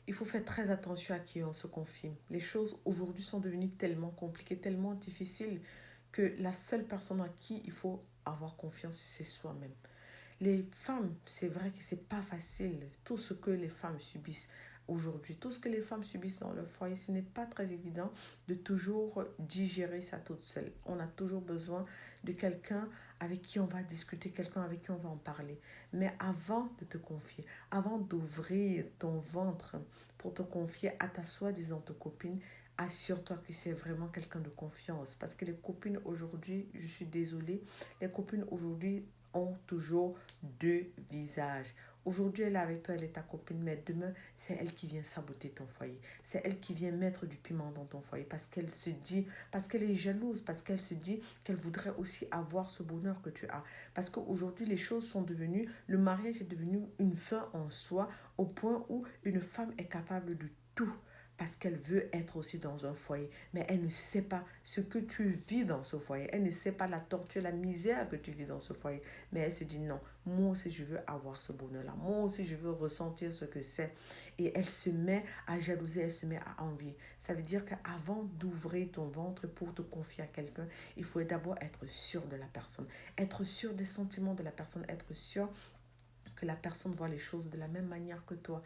il faut faire très attention à qui on se confie. Les choses aujourd'hui sont devenues tellement compliquées, tellement difficiles que la seule personne à qui il faut avoir confiance, c'est soi-même. Les femmes, c'est vrai que c'est pas facile. Tout ce que les femmes subissent aujourd'hui, tout ce que les femmes subissent dans leur foyer, ce n'est pas très évident de toujours digérer ça toute seule. On a toujours besoin de quelqu'un avec qui on va discuter, quelqu'un avec qui on va en parler. Mais avant de te confier, avant d'ouvrir ton ventre pour te confier à ta soi-disant copine, assure-toi que c'est vraiment quelqu'un de confiance. Parce que les copines aujourd'hui, je suis désolée, les copines aujourd'hui ont toujours deux visages. Aujourd'hui, elle est avec toi, elle est ta copine, mais demain, c'est elle qui vient saboter ton foyer. C'est elle qui vient mettre du piment dans ton foyer parce qu'elle se dit, parce qu'elle est jalouse, parce qu'elle se dit qu'elle voudrait aussi avoir ce bonheur que tu as. Parce qu'aujourd'hui, les choses sont devenues, le mariage est devenu une fin en soi au point où une femme est capable de tout parce qu'elle veut être aussi dans un foyer. Mais elle ne sait pas ce que tu vis dans ce foyer. Elle ne sait pas la torture, la misère que tu vis dans ce foyer. Mais elle se dit non, moi aussi je veux avoir ce bonheur-là. Moi aussi je veux ressentir ce que c'est. Et elle se met à jalouser, elle se met à envier. Ça veut dire qu'avant d'ouvrir ton ventre pour te confier à quelqu'un, il faut d'abord être sûr de la personne. Être sûr des sentiments de la personne. Être sûr que la personne voit les choses de la même manière que toi.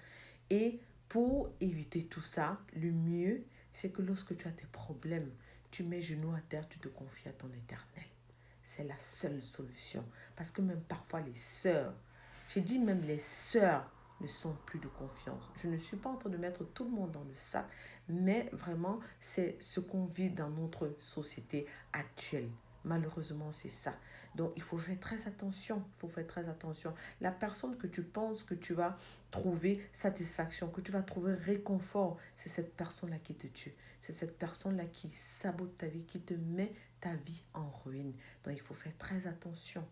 Et pour éviter tout ça, le mieux, c'est que lorsque tu as tes problèmes, tu mets genoux à terre, tu te confies à ton éternel. C'est la seule solution. Parce que même parfois les sœurs, j'ai dit même les sœurs ne sont plus de confiance. Je ne suis pas en train de mettre tout le monde dans le sac, mais vraiment, c'est ce qu'on vit dans notre société actuelle. Malheureusement, c'est ça. Donc, il faut faire très attention. Il faut faire très attention. La personne que tu penses que tu vas trouver satisfaction, que tu vas trouver réconfort, c'est cette personne-là qui te tue. C'est cette personne-là qui sabote ta vie, qui te met ta vie en ruine. Donc, il faut faire très attention.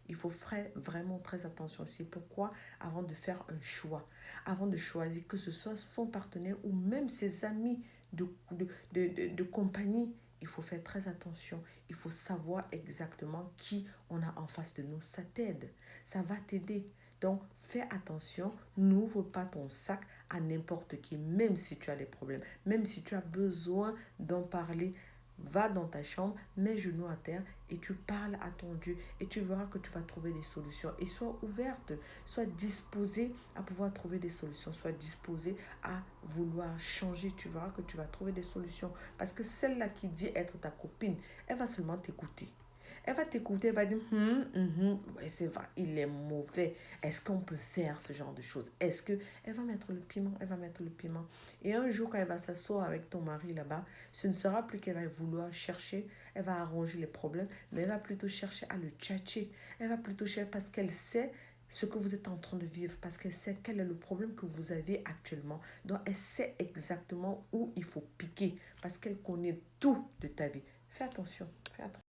Il faut faire vraiment très attention. C'est pourquoi, avant de faire un choix, avant de choisir que ce soit son partenaire ou même ses amis de compagnie, il faut faire très attention. Il faut savoir exactement qui on a en face de nous. Ça t'aide. Ça va t'aider. Donc, fais attention. N'ouvre pas ton sac à n'importe qui, même si tu as des problèmes, même si tu as besoin d'en parler. Va dans ta chambre, mets genoux à terre et tu parles à ton Dieu et tu verras que tu vas trouver des solutions. Et sois ouverte, sois disposée à pouvoir trouver des solutions, sois disposée à vouloir changer. Tu verras que tu vas trouver des solutions. Parce que celle-là qui dit être ta copine, elle va seulement t'écouter. Elle va t'écouter, elle va dire, ouais, c'est vrai, il est mauvais. Est-ce qu'on peut faire ce genre de choses? Est-ce que elle va mettre le piment? Elle va mettre le piment. Et un jour, quand elle va s'asseoir avec ton mari là-bas, ce ne sera plus qu'elle va vouloir chercher, elle va arranger les problèmes, mais elle va plutôt chercher à le tchatcher. Elle va plutôt chercher parce qu'elle sait ce que vous êtes en train de vivre, parce qu'elle sait quel est le problème que vous avez actuellement. Donc, elle sait exactement où il faut piquer, parce qu'elle connaît tout de ta vie. Fais attention, fais attention.